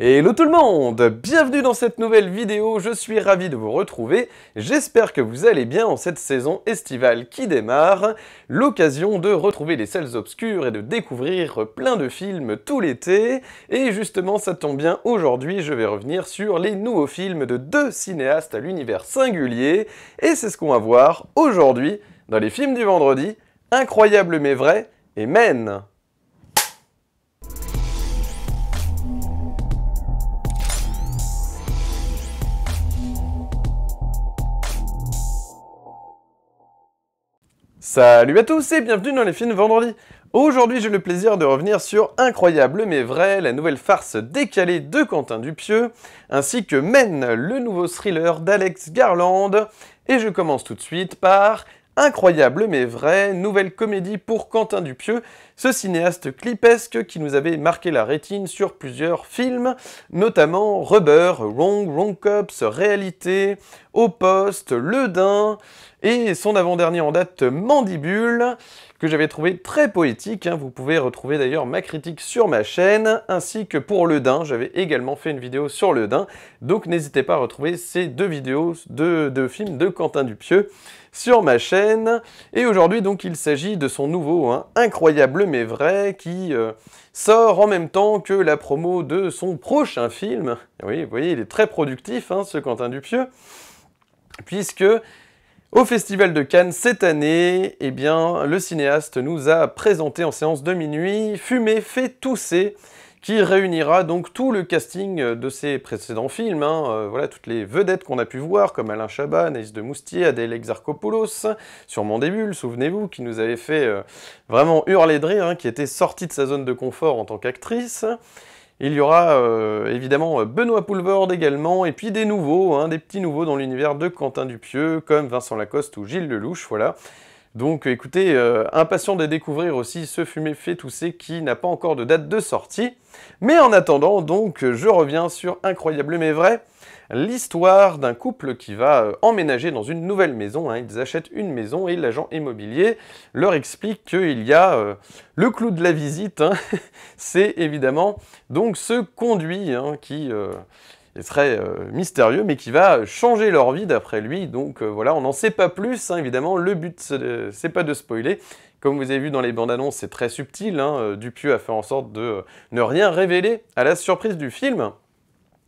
Hello tout le monde, bienvenue dans cette nouvelle vidéo, je suis ravi de vous retrouver, j'espère que vous allez bien en cette saison estivale qui démarre, l'occasion de retrouver les salles obscures et de découvrir plein de films tout l'été, et justement ça tombe bien, aujourd'hui je vais revenir sur les nouveaux films de deux cinéastes à l'univers singulier, et c'est ce qu'on va voir aujourd'hui dans les films du vendredi, Incroyable mais vrai et Men. Salut à tous et bienvenue dans les films vendredi. Aujourd'hui j'ai le plaisir de revenir sur Incroyable mais vrai, la nouvelle farce décalée de Quentin Dupieux, ainsi que Men, le nouveau thriller d'Alex Garland. Et je commence tout de suite par Incroyable mais vrai, nouvelle comédie pour Quentin Dupieux, ce cinéaste clipesque qui nous avait marqué la rétine sur plusieurs films, notamment Rubber, Wrong Cops, Réalité, Au Poste, Le Dain, et son avant-dernier en date, Mandibule, que j'avais trouvé très poétique. Vous pouvez retrouver d'ailleurs ma critique sur ma chaîne, ainsi que pour Le Dain, j'avais également fait une vidéo sur Le Dain, donc n'hésitez pas à retrouver ces deux vidéos de films de Quentin Dupieux sur ma chaîne. Et aujourd'hui donc il s'agit de son nouveau Incroyable mais vrai, qui sort en même temps que la promo de son prochain film. Oui, vous voyez, il est très productif ce Quentin Dupieux, puisque au Festival de Cannes cette année, eh bien, le cinéaste nous a présenté en séance de minuit Fumer fait tousser, qui réunira donc tout le casting de ses précédents films, voilà, toutes les vedettes qu'on a pu voir, comme Alain Chabat, Anaïs de Moustier, Adèle Exarchopoulos, sur Mandibule, souvenez-vous, qui nous avait fait vraiment hurler de rire, qui était sortie de sa zone de confort en tant qu'actrice. Il y aura évidemment Benoît Poelvoorde également, et puis des nouveaux, des petits nouveaux dans l'univers de Quentin Dupieux, comme Vincent Lacoste ou Gilles Lelouch, voilà. Donc écoutez, impatient de découvrir aussi ce Fumer fait tousser qui n'a pas encore de date de sortie. Mais en attendant, donc, je reviens sur Incroyable mais vrai, l'histoire d'un couple qui va emménager dans une nouvelle maison. Ils achètent une maison et l'agent immobilier leur explique qu'il y a le clou de la visite, c'est évidemment donc ce conduit qui serait mystérieux, mais qui va changer leur vie d'après lui. Donc voilà, on n'en sait pas plus, évidemment, le but c'est pas de spoiler. Comme vous avez vu dans les bandes annonces, c'est très subtil, Dupieux a fait en sorte de ne rien révéler à la surprise du film.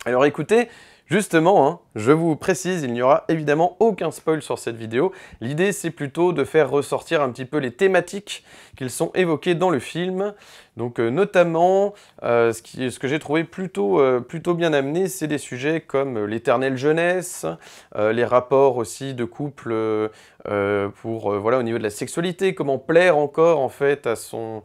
Alors écoutez, justement, je vous précise, il n'y aura évidemment aucun spoil sur cette vidéo. L'idée, c'est plutôt de faire ressortir un petit peu les thématiques qui sont évoquées dans le film. Donc notamment, ce que j'ai trouvé plutôt bien amené, c'est des sujets comme l'éternelle jeunesse, les rapports aussi de couple voilà, au niveau de la sexualité, comment plaire encore en fait à son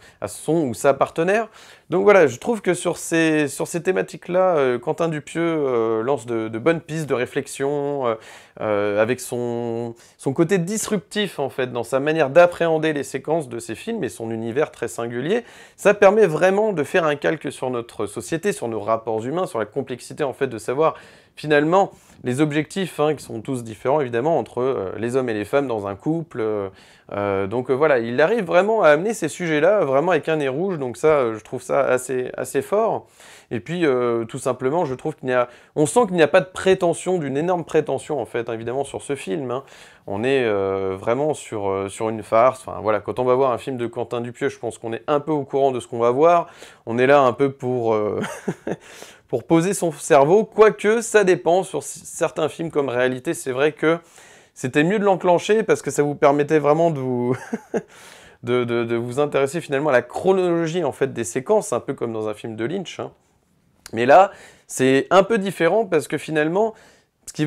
ou sa partenaire. Donc voilà, je trouve que sur ces thématiques-là, Quentin Dupieux lance de bonnes pistes de réflexion, avec son côté disruptif en fait, dans sa manière d'appréhender les séquences de ses films et son univers très singulier. Ça permet vraiment de faire un calque sur notre société, sur nos rapports humains, sur la complexité en fait de savoir finalement les objectifs qui sont tous différents évidemment entre les hommes et les femmes dans un couple. Donc voilà, il arrive vraiment à amener ces sujets-là vraiment avec un nez rouge, donc ça, je trouve ça assez fort. Et puis tout simplement, je trouve on sent qu'il n'y a pas de prétention, d'une énorme prétention en fait, évidemment sur ce film. On est vraiment sur une farce. Enfin voilà, quand on va voir un film de Quentin Dupieux, je pense qu'on est un peu au courant de ce qu'on va voir. On est là un peu pour pour poser son cerveau, quoique ça dépend. Sur certains films comme Réalité, c'est vrai que c'était mieux de l'enclencher parce que ça vous permettait vraiment de vous de vous intéresser finalement à la chronologie en fait des séquences, un peu comme dans un film de Lynch. Mais là, c'est un peu différent parce que finalement, ce qui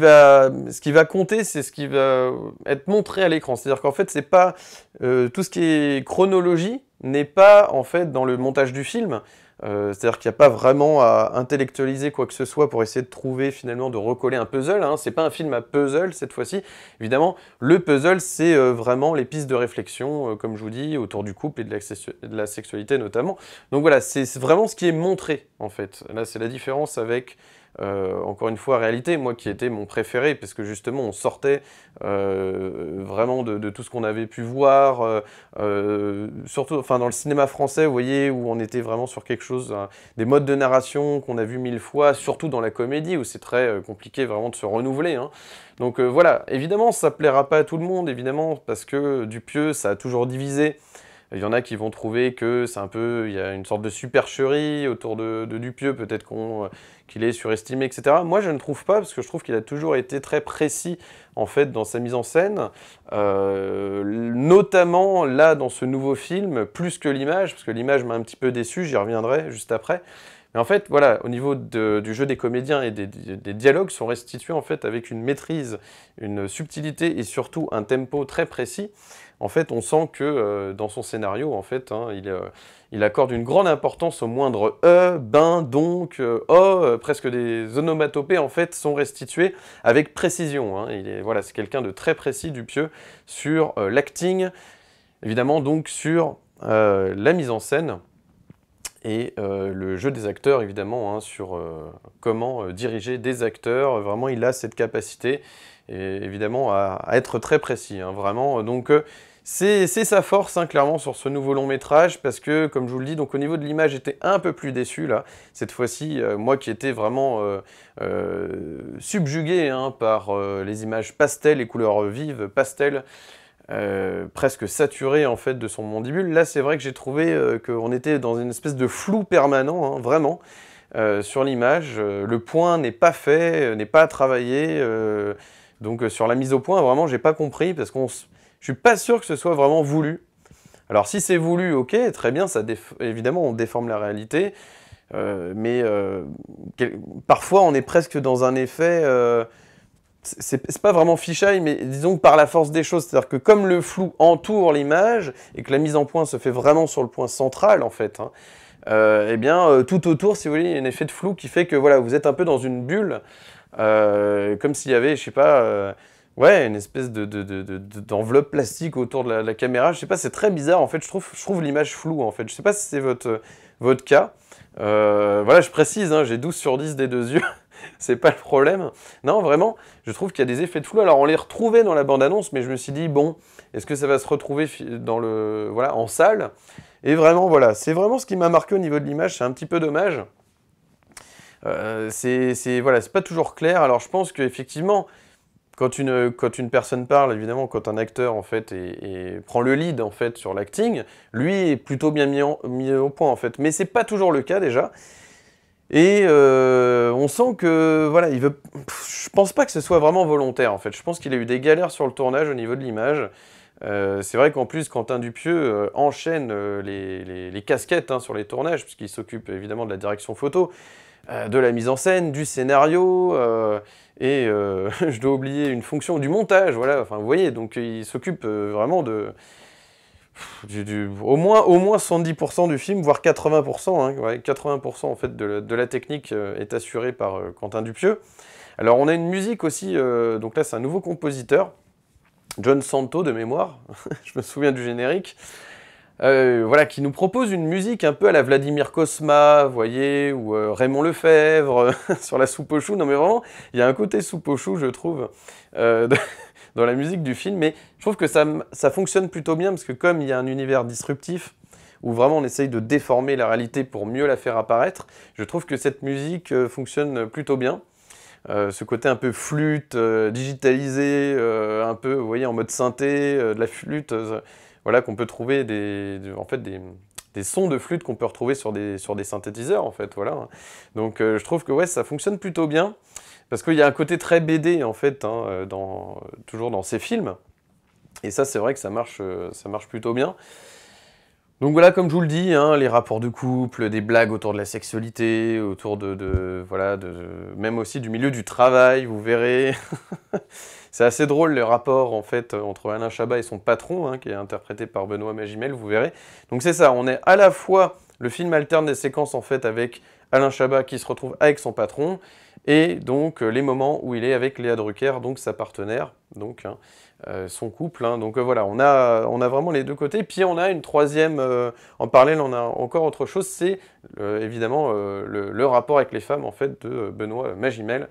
va compter, c'est ce qui va être montré à l'écran. C'est-à-dire qu'en fait, c'est pas tout ce qui est chronologie n'est pas en fait dans le montage du film. C'est-à-dire qu'il n'y a pas vraiment à intellectualiser quoi que ce soit pour essayer de trouver finalement, de recoller un puzzle. C'est pas un film à puzzle cette fois-ci. Évidemment, le puzzle, c'est vraiment les pistes de réflexion, comme je vous dis, autour du couple et de la sexualité notamment. Donc voilà, c'est vraiment ce qui est montré en fait. Là, c'est la différence avec encore une fois, réalité, moi qui était mon préféré, parce que justement on sortait vraiment de tout ce qu'on avait pu voir, surtout enfin, dans le cinéma français, vous voyez, où on était vraiment sur quelque chose, des modes de narration qu'on a vu 1000 fois, surtout dans la comédie, où c'est très compliqué vraiment de se renouveler, hein. Donc voilà, évidemment ça plaira pas à tout le monde, évidemment, parce que Dupieux, ça a toujours divisé. Il y en a qui vont trouver que c'est un peu, il y a une sorte de supercherie autour de Dupieux, peut-être qu'il est surestimé, etc. Moi, je ne trouve pas, parce que je trouve qu'il a toujours été très précis, en fait, dans sa mise en scène, notamment, là, dans ce nouveau film, plus que l'image, parce que l'image m'a un petit peu déçu, j'y reviendrai juste après. Mais en fait, voilà, au niveau du jeu des comédiens et des dialogues sont restitués, en fait, avec une maîtrise, une subtilité et surtout un tempo très précis. En fait, on sent que dans son scénario, en fait, hein, il accorde une grande importance au moindre ben, donc, presque des onomatopées, en fait, sont restituées avec précision, hein. Voilà, c'est quelqu'un de très précis, Dupieux, sur l'acting, évidemment, donc sur la mise en scène et le jeu des acteurs, évidemment, hein, sur comment diriger des acteurs. Vraiment, il a cette capacité, et, évidemment, à être très précis, hein, vraiment. Donc, c'est sa force, hein, clairement, sur ce nouveau long métrage, parce que, comme je vous le dis, donc, au niveau de l'image, j'étais un peu plus déçu, là. Cette fois-ci, moi qui étais vraiment subjugué, hein, par les images pastel, les couleurs vives, pastel, presque saturé, en fait, de son mandibule. Là, c'est vrai que j'ai trouvé qu'on était dans une espèce de flou permanent, hein, vraiment, sur l'image. Le point n'est pas fait, n'est pas travaillé, donc sur la mise au point, vraiment, j'ai pas compris, parce que je suis pas sûr que ce soit vraiment voulu. Alors si c'est voulu, ok, très bien, évidemment on déforme la réalité, mais parfois on est presque dans un effet, c'est pas vraiment fisheye, mais disons que par la force des choses, c'est-à-dire que comme le flou entoure l'image, et que la mise en point se fait vraiment sur le point central en fait, hein, eh bien tout autour, si vous voulez, il y a un effet de flou qui fait que voilà, vous êtes un peu dans une bulle, comme s'il y avait, je sais pas, ouais, une espèce d'enveloppe plastique autour de la caméra. Je sais pas, c'est très bizarre en fait. Je trouve l'image floue en fait. Je sais pas si c'est votre cas. Voilà, je précise, hein, j'ai 12 sur 10 des deux yeux. C'est pas le problème. Non, vraiment, je trouve qu'il y a des effets de flou. Alors, on les retrouvait dans la bande-annonce, mais je me suis dit, bon, est-ce que ça va se retrouver voilà, en salle? Et vraiment, voilà, c'est vraiment ce qui m'a marqué au niveau de l'image. C'est un petit peu dommage. Voilà, c'est pas toujours clair. Alors, je pense qu'effectivement, quand une personne parle, évidemment, quand un acteur en fait prend le lead en fait sur l'acting, lui est plutôt bien mis au point en fait. Mais c'est pas toujours le cas déjà. Et on sent que voilà, je pense pas que ce soit vraiment volontaire en fait. Je pense qu'il a eu des galères sur le tournage au niveau de l'image. C'est vrai qu'en plus, Quentin Dupieux enchaîne les casquettes, hein, sur les tournages, puisqu'il s'occupe évidemment de la direction photo, de la mise en scène, du scénario, et je dois oublier une fonction du montage, voilà, enfin vous voyez, donc il s'occupe vraiment au moins 70% du film, voire 80%, hein, ouais, 80% en fait de la technique est assurée par Quentin Dupieux. Alors on a une musique aussi, donc là c'est un nouveau compositeur, John Santo de mémoire, je me souviens du générique, voilà, qui nous propose une musique un peu à la Vladimir Cosma, vous voyez, ou Raymond Lefebvre, sur la soupe aux choux. Non mais vraiment, il y a un côté soupe aux choux, je trouve, dans la musique du film, mais je trouve que ça fonctionne plutôt bien, parce que comme il y a un univers disruptif, où vraiment on essaye de déformer la réalité pour mieux la faire apparaître, je trouve que cette musique fonctionne plutôt bien. Ce côté un peu flûte, digitalisé, un peu, vous voyez, en mode synthé, de la flûte, voilà, qu'on peut trouver en fait, des sons de flûte qu'on peut retrouver sur des synthétiseurs, en fait, voilà. Donc je trouve que ouais, ça fonctionne plutôt bien, parce qu'il y a un côté très BD, en fait, hein, toujours dans ces films, et ça, c'est vrai que ça marche plutôt bien. Donc voilà, comme je vous le dis, hein, les rapports de couple, des blagues autour de la sexualité, autour voilà, même aussi du milieu du travail, vous verrez. C'est assez drôle les rapports en fait entre Alain Chabat et son patron, hein, qui est interprété par Benoît Magimel, vous verrez. Donc c'est ça, on est à la fois, le film alterne des séquences en fait avec Alain Chabat qui se retrouve avec son patron, et donc les moments où il est avec Léa Drucker, donc sa partenaire, donc, hein, son couple, hein. Donc voilà, on a vraiment les deux côtés. Puis on a une troisième, en parallèle, on a encore autre chose, c'est évidemment le rapport avec les femmes en fait de Benoît Magimel,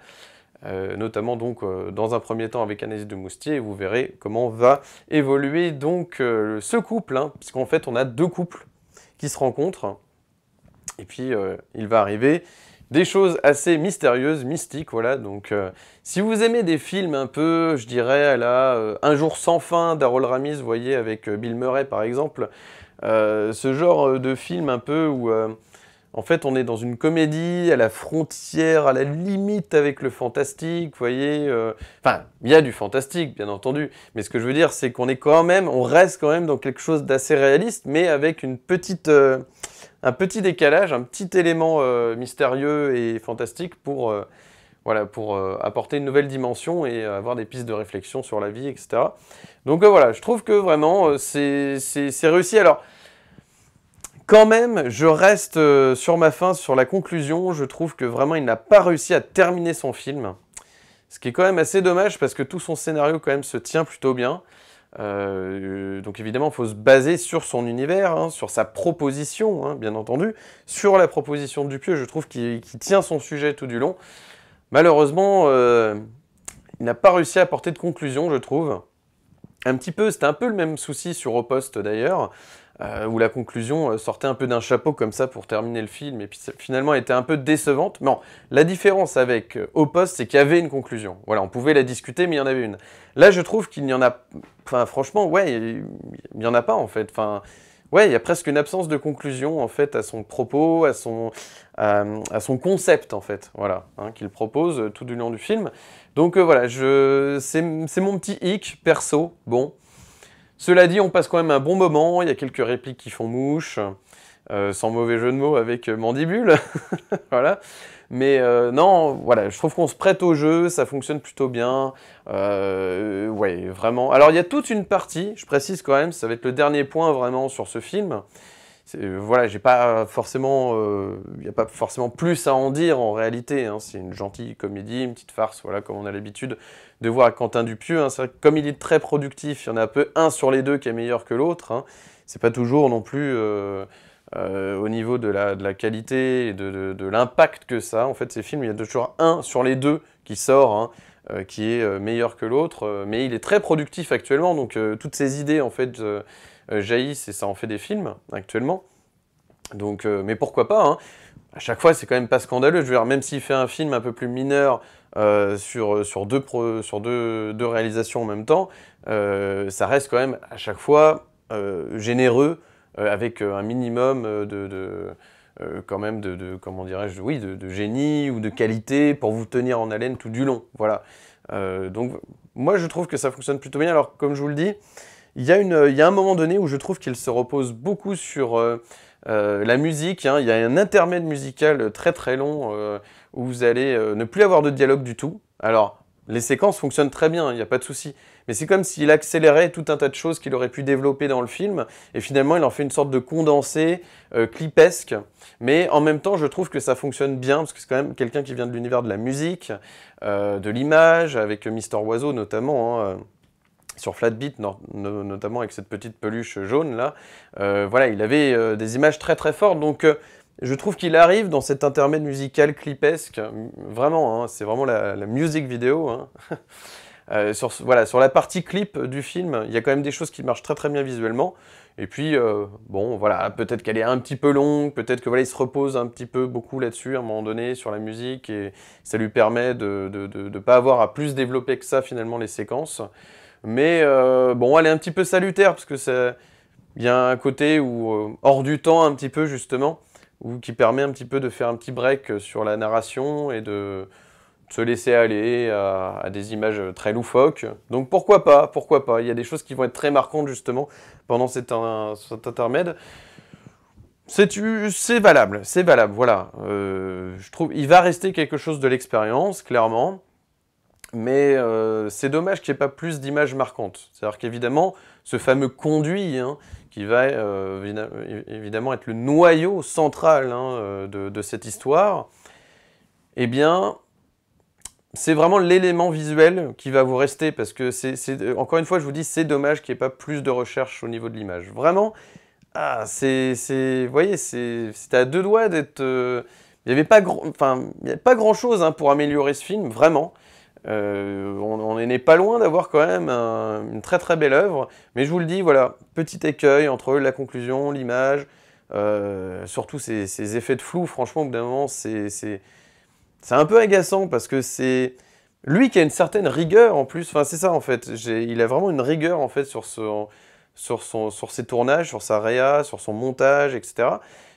notamment donc dans un premier temps avec Anaïs de Moustier, et vous verrez comment va évoluer donc ce couple, hein, puisqu'en fait on a deux couples qui se rencontrent, et puis il va arriver des choses assez mystérieuses, mystiques, voilà. Donc, si vous aimez des films un peu, je dirais, à la Un jour sans fin d'Harold Ramis, vous voyez, avec Bill Murray par exemple, ce genre de film un peu où, en fait, on est dans une comédie à la frontière, à la limite avec le fantastique, vous voyez. Enfin, il y a du fantastique, bien entendu, mais ce que je veux dire, c'est qu'on est quand même, on reste quand même dans quelque chose d'assez réaliste, mais avec une petite... un petit décalage, un petit élément mystérieux et fantastique pour, voilà, pour apporter une nouvelle dimension et avoir des pistes de réflexion sur la vie, etc. Donc voilà, je trouve que vraiment c'est réussi. Alors, quand même, je reste sur ma fin, sur la conclusion. Je trouve que vraiment il n'a pas réussi à terminer son film. Ce qui est quand même assez dommage parce que tout son scénario quand même se tient plutôt bien. Donc évidemment, il faut se baser sur son univers, hein, sur sa proposition, hein, bien entendu. Sur la proposition de Dupieux, je trouve qu'il tient son sujet tout du long. Malheureusement, il n'a pas réussi à apporter de conclusion, je trouve. C'était un peu le même souci sur Au Poste d'ailleurs, où la conclusion sortait un peu d'un chapeau comme ça pour terminer le film, et puis finalement était un peu décevante. Non, la différence avec Au Poste, c'est qu'il y avait une conclusion. Voilà, on pouvait la discuter, mais il y en avait une. Là, je trouve qu'il n'y en a... Enfin, franchement, ouais, il n'y en a pas, en fait. Enfin, ouais, il y a presque une absence de conclusion, en fait, à son propos, à son concept, en fait, voilà, hein, qu'il propose tout du long du film. Donc voilà, c'est mon petit hic, perso, bon. Cela dit, on passe quand même un bon moment, il y a quelques répliques qui font mouche, sans mauvais jeu de mots avec Mandibule, voilà. Mais non, voilà, je trouve qu'on se prête au jeu, ça fonctionne plutôt bien, ouais, vraiment. Alors il y a toute une partie, je précise quand même, ça va être le dernier point vraiment sur ce film. Voilà, il n'y a pas forcément plus à en dire en réalité, hein. C'est une gentille comédie, une petite farce, voilà, comme on a l'habitude de voir à Quentin Dupieux, hein. C'est vrai que comme il est très productif, il y en a un peu un sur les deux qui est meilleur que l'autre, hein. C'est pas toujours non plus au niveau de la qualité et de l'impact que ça. En fait, ces films, il y a toujours un sur les deux qui sort, hein, qui est meilleur que l'autre, mais il est très productif actuellement, donc toutes ces idées en fait jaillissent et ça en fait des films actuellement. Donc, mais pourquoi pas, hein. À chaque fois, c'est quand même pas scandaleux. Je veux dire, même s'il fait un film un peu plus mineur sur deux réalisations en même temps, ça reste quand même à chaque fois généreux, avec un minimum quand même comment dirais-je, oui, de génie ou de qualité pour vous tenir en haleine tout du long. Voilà. Donc, moi, je trouve que ça fonctionne plutôt bien. Alors, comme je vous le dis, il y a un moment donné où je trouve qu'il se repose beaucoup sur la musique, hein. Il y a un intermède musical très très long où vous allez ne plus avoir de dialogue du tout. Alors, les séquences fonctionnent très bien, il n'y a pas de souci. Mais c'est comme s'il accélérait tout un tas de choses qu'il aurait pu développer dans le film, et finalement il en fait une sorte de condensé, clipesque. Mais en même temps, je trouve que ça fonctionne bien, parce que c'est quand même quelqu'un qui vient de l'univers de la musique, de l'image, avec Mister Oiseau notamment, hein, sur Flatbeat, notamment avec cette petite peluche jaune là. Voilà, il avait des images très très fortes, donc je trouve qu'il arrive dans cet intermède musical clipesque, vraiment, hein, c'est vraiment la music vidéo, hein. Voilà, sur la partie clip du film, il y a quand même des choses qui marchent très très bien visuellement. Et puis, bon, voilà, peut-être qu'elle est un petit peu longue, peut-être que voilà, il se repose un petit peu beaucoup là-dessus à un moment donné sur la musique, et ça lui permet de pas avoir à plus développer que ça finalement les séquences. Mais bon, elle est un petit peu salutaire, parce que il y a un côté où, hors du temps un petit peu justement, qui permet un petit peu de faire un petit break sur la narration et de se laisser aller à des images très loufoques. Donc pourquoi pas, il y a des choses qui vont être très marquantes justement pendant cet intermède. C'est valable, voilà. Je trouve il va rester quelque chose de l'expérience, clairement. Mais c'est dommage qu'il n'y ait pas plus d'images marquantes. C'est-à-dire qu'évidemment, ce fameux conduit, hein, qui va évidemment être le noyau central, hein, de cette histoire, eh bien, c'est vraiment l'élément visuel qui va vous rester, parce que encore une fois, je vous dis, c'est dommage qu'il n'y ait pas plus de recherche au niveau de l'image. Vraiment, vous voyez, c'était à deux doigts d'être... il n'y avait pas grand-chose hein, pour améliorer ce film, vraiment. On n'est pas loin d'avoir quand même une très très belle œuvre, mais je vous le dis, voilà, petit écueil entre la conclusion, l'image, surtout ces effets de flou, franchement, au bout d'un moment, c'est un peu agaçant, parce que c'est lui qui a une certaine rigueur en plus, enfin c'est ça en fait, il a vraiment une rigueur en fait sur ses tournages, sur sa réa, sur son montage, etc.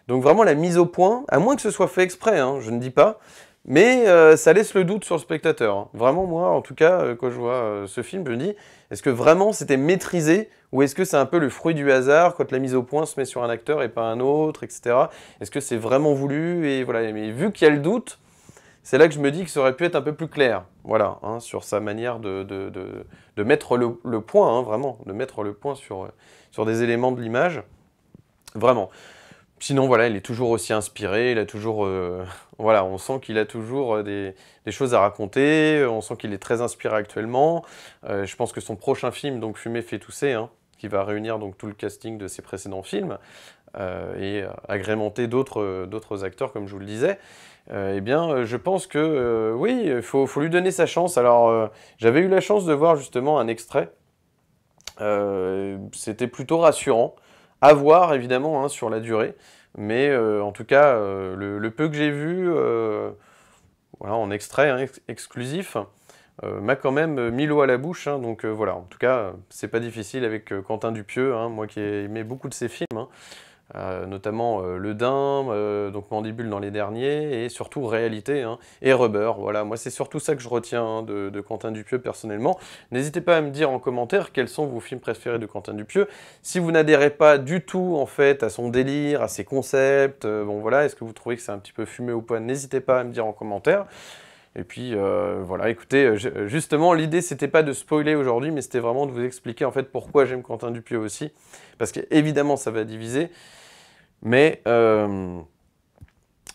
Donc vraiment la mise au point, à moins que ce soit fait exprès, hein, je ne dis pas, mais ça laisse le doute sur le spectateur. Hein. Vraiment, moi, en tout cas, quand je vois ce film, je me dis, est-ce que vraiment c'était maîtrisé, ou est-ce que c'est un peu le fruit du hasard, quand la mise au point se met sur un acteur et pas un autre, etc. Est-ce que c'est vraiment voulu? Et voilà, mais vu qu'il y a le doute, c'est là que je me dis que ça aurait pu être un peu plus clair, voilà, hein, sur sa manière de mettre le point, hein, vraiment, de mettre le point sur des éléments de l'image, vraiment. Sinon, voilà, il est toujours aussi inspiré, il a toujours... voilà, on sent qu'il a toujours des choses à raconter, on sent qu'il est très inspiré actuellement. Je pense que son prochain film, donc Fumer fait tousser, hein, qui va réunir donc tout le casting de ses précédents films, et agrémenter d'autres acteurs, comme je vous le disais, eh bien, je pense que, oui, il faut lui donner sa chance. Alors, j'avais eu la chance de voir justement un extrait, c'était plutôt rassurant. À voir, évidemment, hein, sur la durée. Mais en tout cas, le peu que j'ai vu, voilà, en extrait hein, exclusif, m'a quand même mis l'eau à la bouche. Hein, donc voilà, en tout cas, c'est pas difficile avec Quentin Dupieux, hein, moi qui ai aimé beaucoup de ses films. Hein. Notamment Le Daim, donc Mandibule dans les derniers, et surtout Réalité, hein, et Rubber. Voilà, moi c'est surtout ça que je retiens hein, de Quentin Dupieux personnellement. N'hésitez pas à me dire en commentaire quels sont vos films préférés de Quentin Dupieux. Si vous n'adhérez pas du tout en fait à son délire, à ses concepts, bon voilà, est-ce que vous trouvez que c'est un petit peu fumé ou pas, n'hésitez pas à me dire en commentaire. Et puis voilà, écoutez, justement l'idée c'était pas de spoiler aujourd'hui, mais c'était vraiment de vous expliquer en fait pourquoi j'aime Quentin Dupieux aussi, parce qu'évidemment ça va diviser. Mais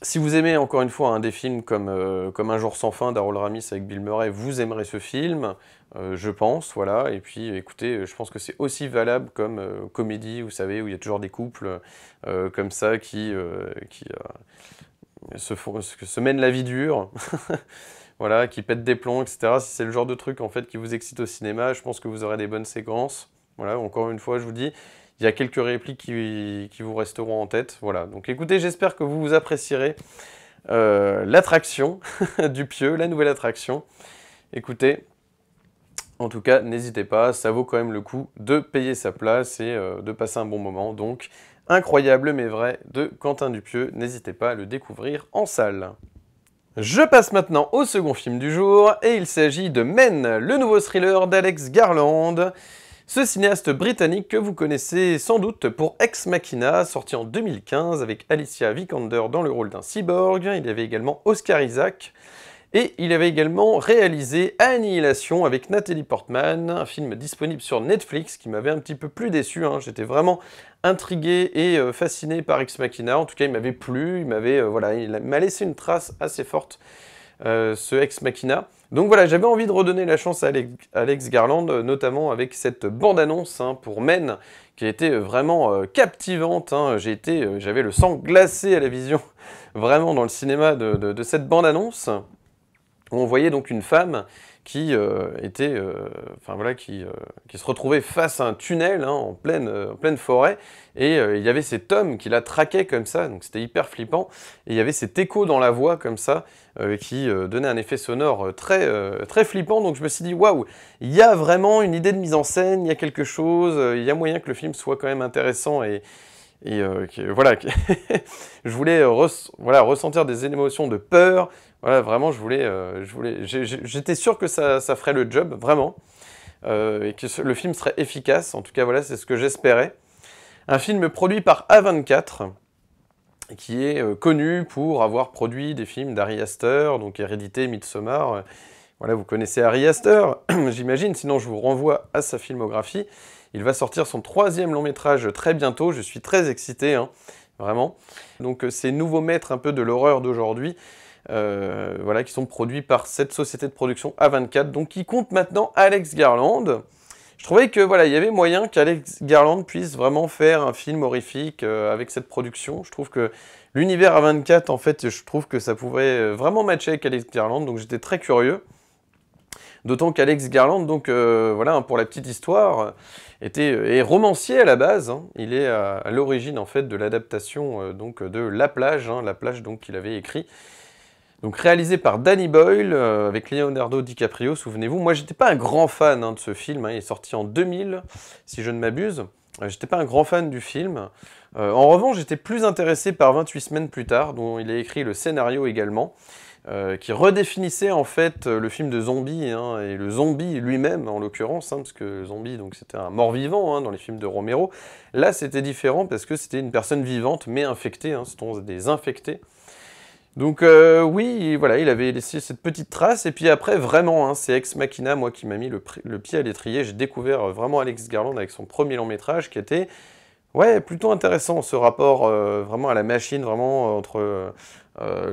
si vous aimez encore une fois hein, des films comme Un jour sans fin d'Harold Ramis avec Bill Murray, vous aimerez ce film, je pense, voilà. Et puis écoutez, je pense que c'est aussi valable comme comédie, vous savez, où il y a toujours des couples comme ça qui se mènent la vie dure, voilà, qui pètent des plombs, etc. Si c'est le genre de truc en fait qui vous excite au cinéma, je pense que vous aurez des bonnes séquences. Voilà, encore une fois, je vous dis, il y a quelques répliques qui vous resteront en tête. Voilà, donc écoutez, j'espère que vous apprécierez l'attraction du Pieux, la nouvelle attraction. Écoutez, en tout cas, n'hésitez pas, ça vaut quand même le coup de payer sa place et de passer un bon moment. Donc, Incroyable mais vrai de Quentin Dupieux, n'hésitez pas à le découvrir en salle. Je passe maintenant au second film du jour, et il s'agit de Men, le nouveau thriller d'Alex Garland. Ce cinéaste britannique que vous connaissez sans doute pour Ex Machina, sorti en 2015 avec Alicia Vikander dans le rôle d'un cyborg. Il y avait également Oscar Isaac. Et il avait également réalisé Annihilation avec Nathalie Portman, un film disponible sur Netflix qui m'avait un petit peu plus déçu. Hein. J'étais vraiment intrigué et fasciné par Ex Machina. En tout cas, il m'avait plu, voilà, il m'a laissé une trace assez forte, ce Ex Machina. Donc voilà, j'avais envie de redonner la chance à Alex Garland, notamment avec cette bande-annonce hein, pour Men, qui a été vraiment captivante. Hein. J'avais le sang glacé à la vision, vraiment dans le cinéma de cette bande-annonce, où on voyait donc une femme qui qui se retrouvait face à un tunnel hein, en pleine forêt, et il y avait cet homme qui la traquait comme ça, donc c'était hyper flippant, et il y avait cet écho dans la voix comme ça, qui donnait un effet sonore très flippant, donc je me suis dit, waouh, il y a vraiment une idée de mise en scène, il y a quelque chose, il y a moyen que le film soit quand même intéressant, voilà, je voulais ressentir des émotions de peur. Voilà, vraiment, j'étais sûr que ça ferait le job, vraiment, et que le film serait efficace. En tout cas, voilà, c'est ce que j'espérais. Un film produit par A24, qui est connu pour avoir produit des films d'Ari Aster, donc Hérédité, Midsommar. Voilà, vous connaissez Ari Aster, j'imagine, sinon je vous renvoie à sa filmographie. Il va sortir son 3e long métrage très bientôt, je suis très excité, hein, vraiment. Donc c'est nouveau maître un peu de l'horreur d'aujourd'hui. voilà, qui sont produits par cette société de production A24, donc qui compte maintenant Alex Garland. Je trouvais que voilà, il y avait moyen qu'Alex Garland puisse vraiment faire un film horrifique avec cette production. Je trouve que l'univers A24, en fait, je trouve que ça pouvait vraiment matcher avec Alex Garland, donc j'étais très curieux. D'autant qu'Alex Garland, donc voilà, hein, pour la petite histoire, est romancier à la base. Hein. Il est à l'origine en fait de l'adaptation donc de La Plage, hein, La Plage donc qu'il avait écrit. Donc réalisé par Danny Boyle, avec Leonardo DiCaprio, souvenez-vous. Moi, j'étais pas un grand fan hein, de ce film, hein. Il est sorti en 2000, si je ne m'abuse. J'étais pas un grand fan du film. En revanche, j'étais plus intéressé par 28 semaines plus tard, dont il a écrit le scénario également, qui redéfinissait en fait le film de zombie, hein, et le zombie lui-même en l'occurrence, hein, parce que le zombie donc c'était un mort-vivant hein, dans les films de Romero. Là, c'était différent parce que c'était une personne vivante mais infectée, hein, ce sont des infectés. Donc oui, voilà, il avait laissé cette petite trace, et puis après, vraiment, hein, c'est Ex Machina, moi, qui m'a mis le pied à l'étrier. J'ai découvert vraiment Alex Garland avec son premier long métrage, qui était, ouais, plutôt intéressant, ce rapport vraiment à la machine, vraiment entre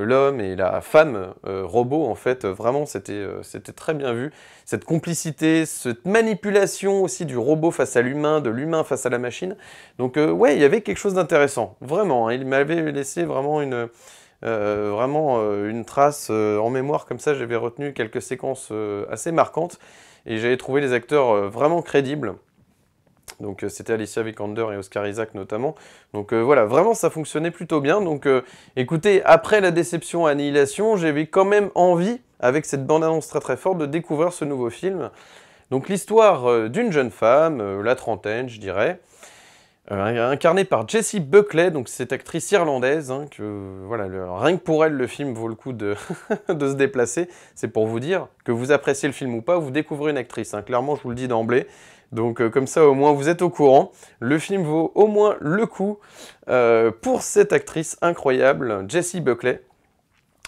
l'homme et la femme robot, en fait, vraiment, c'était très bien vu. Cette complicité, cette manipulation aussi du robot face à l'humain, de l'humain face à la machine. Donc ouais, il y avait quelque chose d'intéressant, vraiment, hein, il m'avait laissé vraiment une trace en mémoire comme ça. J'avais retenu quelques séquences assez marquantes et j'avais trouvé les acteurs vraiment crédibles. Donc c'était Alicia Vikander et Oscar Isaac notamment. Donc voilà, vraiment ça fonctionnait plutôt bien. Donc écoutez, après la déception Annihilation, j'avais quand même envie, avec cette bande-annonce très très forte, de découvrir ce nouveau film. Donc l'histoire d'une jeune femme, la trentaine je dirais, incarnée par Jessie Buckley, donc cette actrice irlandaise, hein, que, voilà, rien que pour elle, le film vaut le coup de, de se déplacer. C'est pour vous dire que vous appréciez le film ou pas, vous découvrez une actrice. Hein, clairement, je vous le dis d'emblée. Donc comme ça, au moins, vous êtes au courant. Le film vaut au moins le coup pour cette actrice incroyable, Jessie Buckley,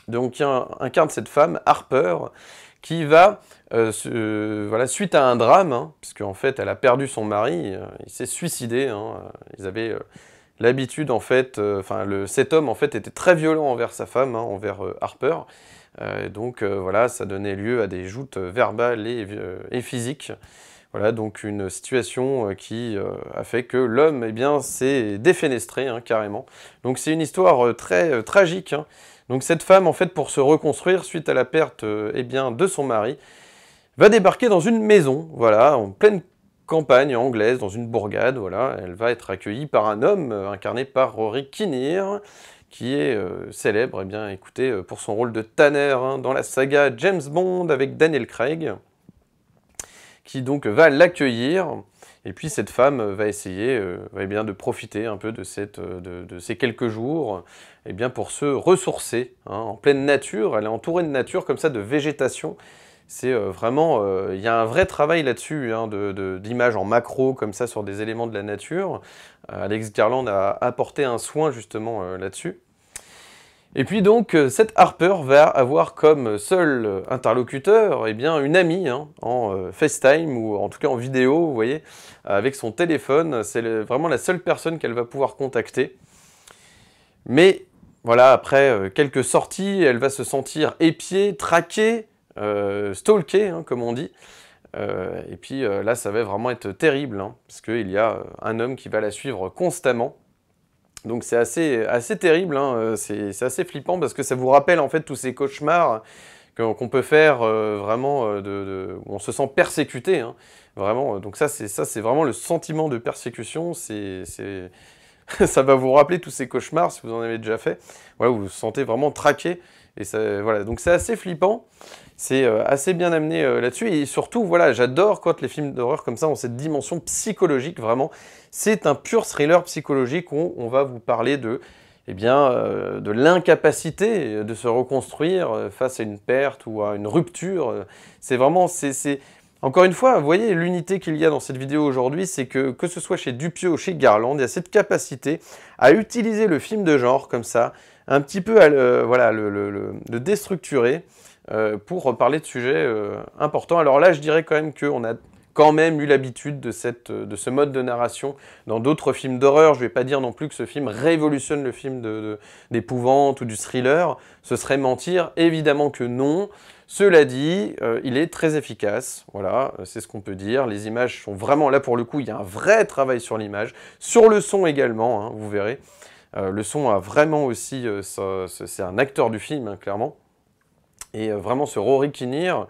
donc, qui incarne cette femme, Harper, qui va, voilà, suite à un drame, hein, puisque en fait elle a perdu son mari, il s'est suicidé, hein, ils avaient l'habitude en fait, cet homme en fait était très violent envers sa femme, hein, envers Harper, et donc voilà, ça donnait lieu à des joutes verbales et physiques. Voilà, donc une situation qui a fait que l'homme, eh bien, s'est défenestré, hein, carrément. Donc c'est une histoire très tragique, hein. Donc cette femme, en fait, pour se reconstruire suite à la perte eh bien, de son mari, va débarquer dans une maison, voilà, en pleine campagne anglaise, dans une bourgade, voilà. Elle va être accueillie par un homme incarné par Rory Kinnear, qui est célèbre, eh bien, écoutez, pour son rôle de Tanner hein, dans la saga James Bond avec Daniel Craig, qui donc va l'accueillir. Et puis cette femme va essayer eh bien, de profiter un peu de ces quelques jours eh bien, pour se ressourcer hein, en pleine nature. Elle est entourée de nature, comme ça, de végétation. C'est vraiment, il y a un vrai travail là-dessus, hein, d'images en macro, comme ça, sur des éléments de la nature. Alex Garland a apporté un soin justement là-dessus. Et puis donc, cette Harper va avoir comme seul interlocuteur eh bien, une amie hein, en FaceTime, ou en tout cas en vidéo, vous voyez, avec son téléphone. C'est vraiment la seule personne qu'elle va pouvoir contacter. Mais voilà, après quelques sorties, elle va se sentir épiée, traquée, stalkée, hein, comme on dit. Et puis là, ça va vraiment être terrible, hein, parce qu'il y a un homme qui va la suivre constamment. Donc c'est assez terrible, hein, c'est assez flippant parce que ça vous rappelle en fait tous ces cauchemars qu'on peut faire vraiment, où on se sent persécuté, hein, vraiment. Donc ça c'est vraiment le sentiment de persécution, ça va vous rappeler tous ces cauchemars si vous en avez déjà fait. Voilà, vous vous sentez vraiment traqué, et ça, voilà. Donc c'est assez flippant. C'est assez bien amené là-dessus, et surtout, voilà, j'adore quand les films d'horreur comme ça ont cette dimension psychologique, vraiment. C'est un pur thriller psychologique où on va vous parler de, eh bien, de l'incapacité de se reconstruire face à une perte ou à une rupture. C'est vraiment, encore une fois, vous voyez l'unité qu'il y a dans cette vidéo aujourd'hui, c'est que ce soit chez Dupieux ou chez Garland, il y a cette capacité à utiliser le film de genre comme ça, un petit peu à le déstructurer, pour parler de sujets importants. Alors là, je dirais quand même qu'on a quand même eu l'habitude de ce mode de narration dans d'autres films d'horreur. Je ne vais pas dire non plus que ce film révolutionne le film d'épouvante ou du thriller. Ce serait mentir, évidemment que non. Cela dit, il est très efficace, voilà, c'est ce qu'on peut dire. Les images sont vraiment là pour le coup, il y a un vrai travail sur l'image, sur le son également, hein, vous verrez. Le son a vraiment aussi, c'est un acteur du film, hein, clairement. Et vraiment ce Rory Kinnear,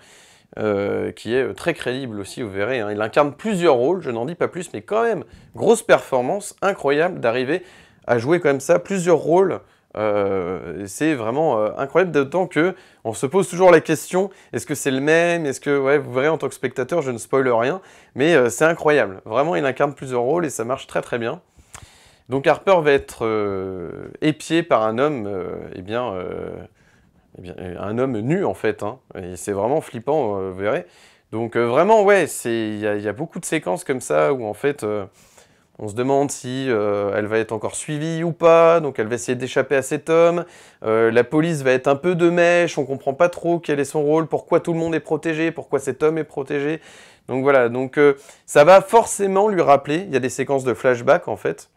qui est très crédible aussi, vous verrez. Hein. Il incarne plusieurs rôles, je n'en dis pas plus, mais quand même, grosse performance, incroyable d'arriver à jouer comme ça plusieurs rôles. C'est vraiment incroyable, d'autant que on se pose toujours la question, est-ce que c'est le même? Est-ce que, ouais, vous verrez en tant que spectateur, je ne spoile rien, mais c'est incroyable. Vraiment, il incarne plusieurs rôles et ça marche très très bien. Donc Harper va être épié par un homme, un homme nu en fait, hein, et c'est vraiment flippant, vous verrez. Donc vraiment, ouais, il y a beaucoup de séquences comme ça où en fait, on se demande si elle va être encore suivie ou pas, donc elle va essayer d'échapper à cet homme. La police va être un peu de mèche, on comprend pas trop quel est son rôle, pourquoi tout le monde est protégé, pourquoi cet homme est protégé. Donc voilà, donc ça va forcément lui rappeler, il y a des séquences de flashback en fait.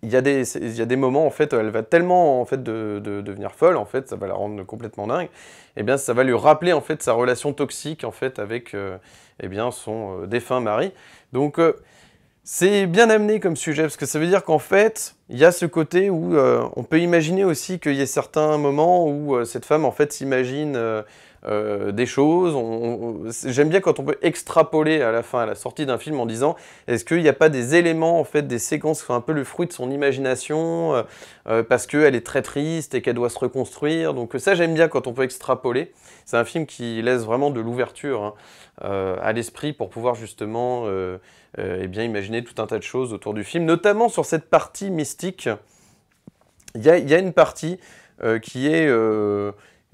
Il y a des moments, en fait, elle va tellement en fait, devenir folle, en fait, ça va la rendre complètement dingue, et bien ça va lui rappeler en fait, sa relation toxique en fait, avec eh bien, son défunt mari. Donc c'est bien amené comme sujet, parce que ça veut dire qu'en fait, il y a ce côté où on peut imaginer aussi qu'il y ait certains moments où cette femme en fait s'imagine des choses. J'aime bien quand on peut extrapoler à la fin, à la sortie d'un film, en disant est-ce qu'il n'y a pas des éléments, en fait, des séquences qui sont un peu le fruit de son imagination parce qu'elle est très triste et qu'elle doit se reconstruire. Donc ça, j'aime bien quand on peut extrapoler. C'est un film qui laisse vraiment de l'ouverture hein, à l'esprit pour pouvoir justement eh bien, imaginer tout un tas de choses autour du film, notamment sur cette partie mystique. Il y a une partie qui est...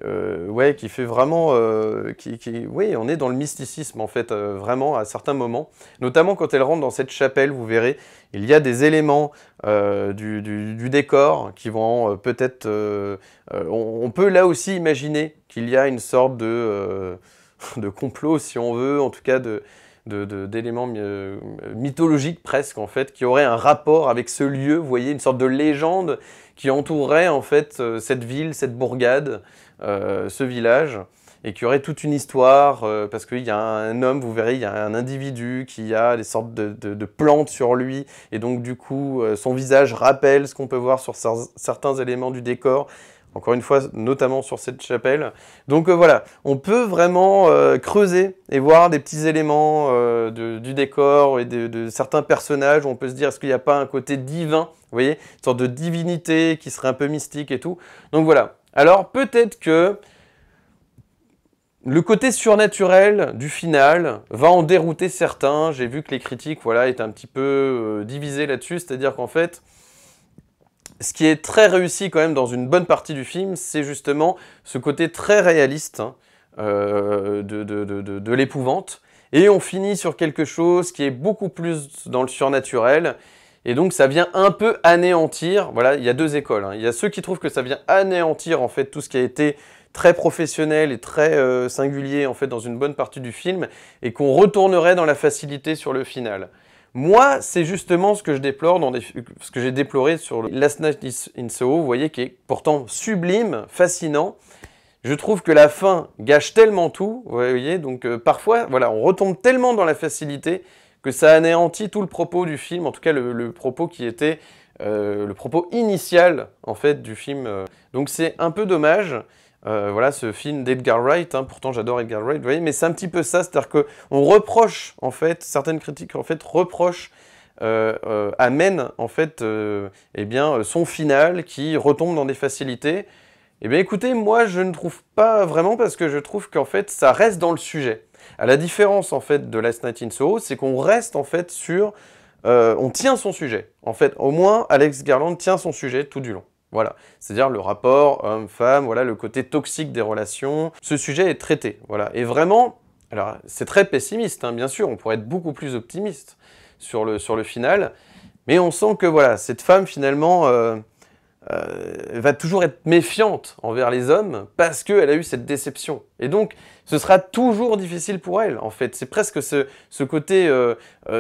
ouais, qui fait vraiment... oui, on est dans le mysticisme, en fait, vraiment, à certains moments. Notamment quand elle rentre dans cette chapelle, vous verrez, il y a des éléments du décor qui vont peut-être... on peut là aussi imaginer qu'il y a une sorte de complot, si on veut, en tout cas d'éléments mythologiques presque, en fait, qui auraient un rapport avec ce lieu, vous voyez, une sorte de légende qui entourerait, en fait, cette ville, cette bourgade, ce village, et qui aurait toute une histoire, parce qu'il y a un homme, vous verrez, il y a un individu qui a des sortes de plantes sur lui, et donc du coup, son visage rappelle ce qu'on peut voir sur certains éléments du décor, encore une fois, notamment sur cette chapelle. Donc voilà, on peut vraiment creuser et voir des petits éléments du décor et de certains personnages, où on peut se dire, est-ce qu'il n'y a pas un côté divin, vous voyez, une sorte de divinité qui serait un peu mystique et tout. Donc voilà. Alors peut-être que le côté surnaturel du final va en dérouter certains. J'ai vu que les critiques voilà, étaient un petit peu divisées là-dessus, c'est-à-dire qu'en fait, ce qui est très réussi quand même dans une bonne partie du film, c'est justement ce côté très réaliste hein, de l'épouvante. Et on finit sur quelque chose qui est beaucoup plus dans le surnaturel. Et donc ça vient un peu anéantir, voilà, il y a deux écoles. Hein. Il y a ceux qui trouvent que ça vient anéantir en fait tout ce qui a été très professionnel et très singulier en fait dans une bonne partie du film et qu'on retournerait dans la facilité sur le final. Moi, c'est justement ce que je déplore ce que j'ai déploré sur Last Night in Soho, vous voyez, qui est pourtant sublime, fascinant. Je trouve que la fin gâche tellement tout, vous voyez, donc parfois, voilà, on retombe tellement dans la facilité que ça anéantit tout le propos du film, en tout cas le propos qui était le propos initial en fait du film. Donc c'est un peu dommage. Voilà ce film d'Edgar Wright, hein, pourtant j'adore Edgar Wright, vous voyez, mais c'est un petit peu ça, c'est-à-dire qu'on reproche, en fait, certaines critiques en fait reprochent, amènent en fait, eh bien, son final qui retombe dans des facilités. Eh bien écoutez, moi je ne trouve pas vraiment parce que je trouve qu'en fait ça reste dans le sujet. À la différence en fait de Last Night in Soho, c'est qu'on reste en fait sur... on tient son sujet. En fait, au moins Alex Garland tient son sujet tout du long. Voilà, c'est-à-dire le rapport homme-femme, voilà, le côté toxique des relations. Ce sujet est traité, voilà. Et vraiment, alors c'est très pessimiste, hein, bien sûr, on pourrait être beaucoup plus optimiste sur le final, mais on sent que voilà, cette femme finalement va toujours être méfiante envers les hommes parce qu'elle a eu cette déception. Et donc, ce sera toujours difficile pour elle, en fait. C'est presque ce côté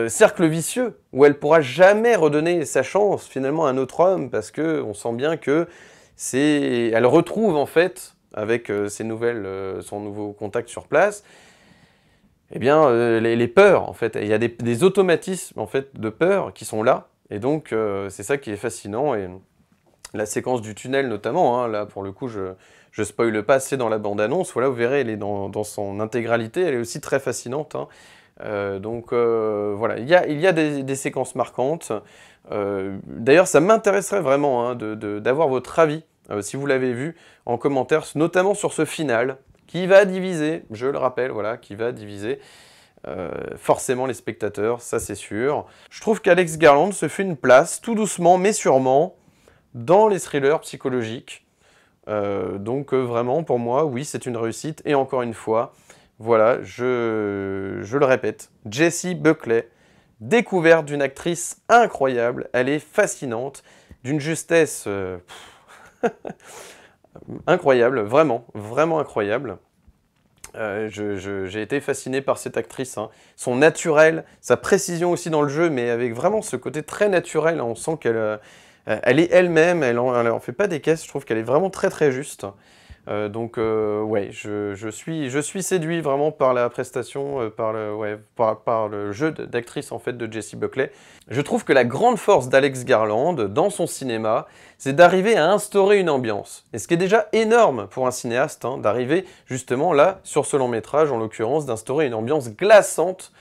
cercle vicieux où elle pourra jamais redonner sa chance, finalement, à un autre homme parce qu'on sent bien que elle retrouve, en fait, avec son nouveau contact sur place, eh bien, les peurs, en fait. Il y a des automatismes, en fait, de peur qui sont là. Et donc, c'est ça qui est fascinant. Et la séquence du tunnel, notamment, hein, là, pour le coup, je spoile pas, c'est dans la bande-annonce. Voilà, vous verrez, elle est dans son intégralité. Elle est aussi très fascinante. Hein. Voilà, il y a des séquences marquantes. D'ailleurs, ça m'intéresserait vraiment hein, d'avoir votre avis, si vous l'avez vu, en commentaire, notamment sur ce final, qui va diviser, je le rappelle, voilà, qui va diviser forcément les spectateurs, ça c'est sûr. Je trouve qu'Alex Garland se fait une place, tout doucement, mais sûrement, dans les thrillers psychologiques. Donc vraiment, pour moi, oui, c'est une réussite. Et encore une fois, voilà, je le répète, Jessie Buckley, découverte d'une actrice incroyable, elle est fascinante, d'une justesse incroyable, vraiment, vraiment incroyable. J'ai été fasciné par cette actrice, hein. Son naturel, sa précision aussi dans le jeu, mais avec vraiment ce côté très naturel, hein. On sent qu'elle elle est elle-même, elle en fait pas des caisses, je trouve qu'elle est vraiment très très juste. Ouais, je suis séduit vraiment par la prestation, par le jeu d'actrice en fait de Jessie Buckley. Je trouve que la grande force d'Alex Garland dans son cinéma, c'est d'arriver à instaurer une ambiance. Et ce qui est déjà énorme pour un cinéaste, hein, d'arriver justement là, sur ce long métrage en l'occurrence, d'instaurer une ambiance glaçante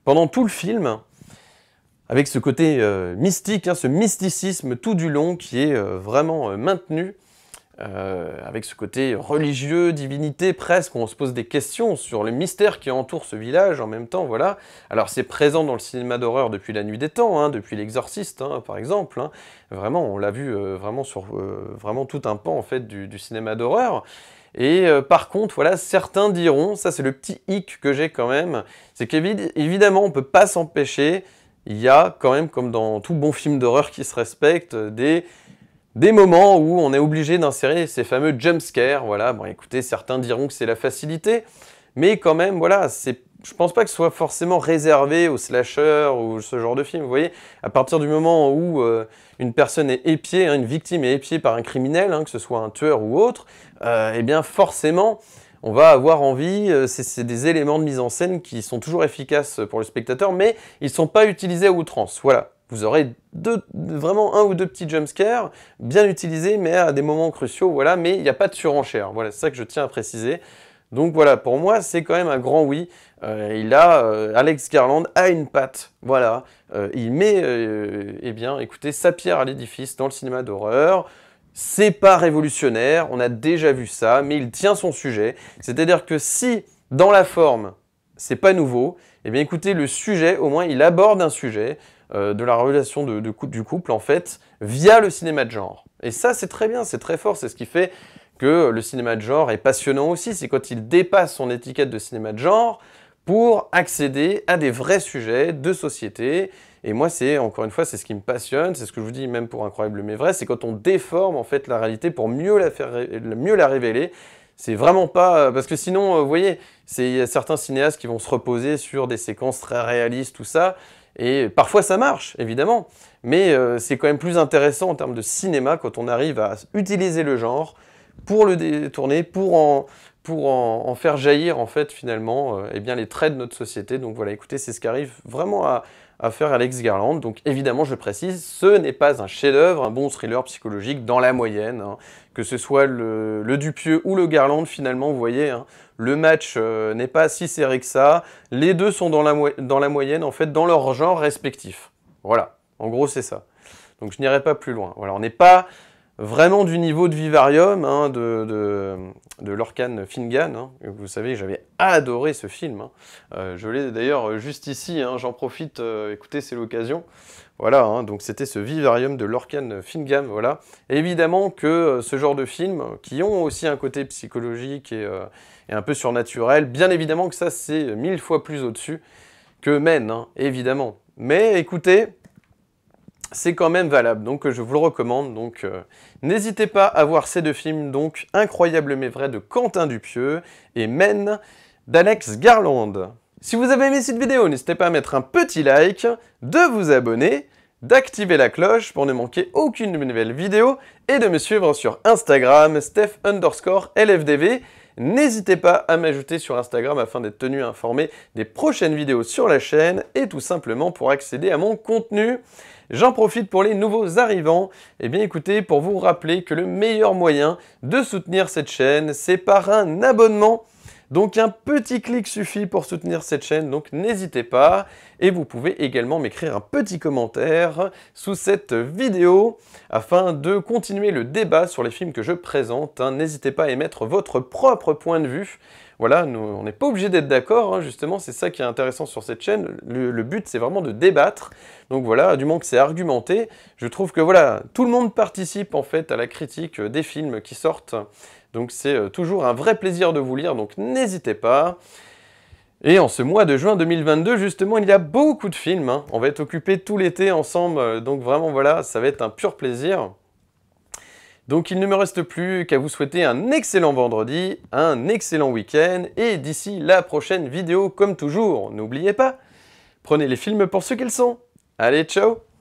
pendant tout le film, avec ce côté mystique, hein, ce mysticisme tout du long qui est vraiment maintenu. Avec ce côté religieux, divinité presque, où on se pose des questions sur le mystère qui entoure ce village en même temps, voilà. Alors c'est présent dans le cinéma d'horreur depuis la nuit des temps, hein, depuis l'Exorciste, hein, par exemple. Hein. Vraiment, on l'a vu vraiment sur vraiment tout un pan en fait du cinéma d'horreur. Et par contre, voilà, certains diront, ça c'est le petit hic que j'ai quand même, c'est qu'évidemment on peut pas s'empêcher, il y a quand même, comme dans tout bon film d'horreur qui se respecte, des moments où on est obligé d'insérer ces fameux jumpscares, voilà, bon écoutez, certains diront que c'est la facilité, mais quand même, voilà, je pense pas que ce soit forcément réservé aux slashers ou ce genre de film, vous voyez, à partir du moment où une personne est épiée, hein, une victime est épiée par un criminel, hein, que ce soit un tueur ou autre, eh bien forcément, on va avoir envie, c'est des éléments de mise en scène qui sont toujours efficaces pour le spectateur, mais ils ne sont pas utilisés à outrance, voilà. Vous aurez vraiment un ou deux petits jumpscares, bien utilisés, mais à des moments cruciaux, voilà, mais il n'y a pas de surenchère. Voilà, c'est ça que je tiens à préciser. Donc voilà, pour moi, c'est quand même un grand oui. Alex Garland a une patte, voilà. Il met, eh bien, écoutez, sa pierre à l'édifice dans le cinéma d'horreur. C'est pas révolutionnaire, on a déjà vu ça, mais il tient son sujet. C'est-à-dire que si, dans la forme, c'est pas nouveau, eh bien écoutez, le sujet, au moins, il aborde un sujet, de la relation du couple, en fait, via le cinéma de genre. Et ça, c'est très bien, c'est très fort, c'est ce qui fait que le cinéma de genre est passionnant aussi, c'est quand il dépasse son étiquette de cinéma de genre pour accéder à des vrais sujets de société. Et moi, encore une fois, c'est ce qui me passionne, c'est ce que je vous dis même pour Incroyable mais vrai, c'est quand on déforme en fait la réalité pour mieux la révéler. C'est vraiment pas... Parce que sinon, vous voyez, il y a certains cinéastes qui vont se reposer sur des séquences très réalistes, tout ça, et parfois ça marche, évidemment, mais c'est quand même plus intéressant en termes de cinéma quand on arrive à utiliser le genre pour le détourner, pour en faire jaillir, en fait, finalement, eh bien, les traits de notre société. Donc voilà, écoutez, c'est ce qu'arrive vraiment à faire Alex Garland. Donc évidemment, je précise, ce n'est pas un chef-d'œuvre, un bon thriller psychologique dans la moyenne, hein. Que ce soit le Dupieux ou le Garland, finalement, vous voyez, hein, le match n'est pas si serré que ça. Les deux sont dans la moyenne, en fait, dans leur genre respectif. Voilà, en gros, c'est ça. Donc je n'irai pas plus loin. Voilà, on n'est pas vraiment du niveau de Vivarium, hein, de Lorcan Finnegan. Hein. Vous savez, j'avais adoré ce film. Hein. Je l'ai d'ailleurs juste ici, hein, j'en profite, écoutez, c'est l'occasion. Voilà, hein, donc c'était ce Vivarium de Lorcan Finnegan, voilà. Et évidemment que ce genre de films, qui ont aussi un côté psychologique et un peu surnaturel, bien évidemment que ça, c'est 1000 fois plus au-dessus que Men, hein, évidemment. Mais écoutez, c'est quand même valable, donc je vous le recommande. Donc n'hésitez pas à voir ces deux films, donc Incroyable mais vrai de Quentin Dupieux et Men d'Alex Garland. Si vous avez aimé cette vidéo, n'hésitez pas à mettre un petit like, de vous abonner, d'activer la cloche pour ne manquer aucune de mes nouvelles vidéos et de me suivre sur Instagram, Steph_LFDV. N'hésitez pas à m'ajouter sur Instagram afin d'être tenu informé des prochaines vidéos sur la chaîne et tout simplement pour accéder à mon contenu. J'en profite pour les nouveaux arrivants. Eh bien écoutez, pour vous rappeler que le meilleur moyen de soutenir cette chaîne, c'est par un abonnement. Donc un petit clic suffit pour soutenir cette chaîne, donc n'hésitez pas. Et vous pouvez également m'écrire un petit commentaire sous cette vidéo afin de continuer le débat sur les films que je présente. N'hésitez pas à émettre votre propre point de vue. Voilà, on n'est pas obligé d'être d'accord, justement, c'est ça qui est intéressant sur cette chaîne. Le but, c'est vraiment de débattre. Donc voilà, du moment que c'est argumenté, je trouve que voilà, tout le monde participe en fait à la critique des films qui sortent. Donc c'est toujours un vrai plaisir de vous lire, donc n'hésitez pas. Et en ce mois de juin 2022, justement, il y a beaucoup de films. On va être occupés tout l'été ensemble, donc vraiment voilà, ça va être un pur plaisir. Donc il ne me reste plus qu'à vous souhaiter un excellent vendredi, un excellent week-end, et d'ici la prochaine vidéo, comme toujours, n'oubliez pas, prenez les films pour ce qu'ils sont. Allez, ciao!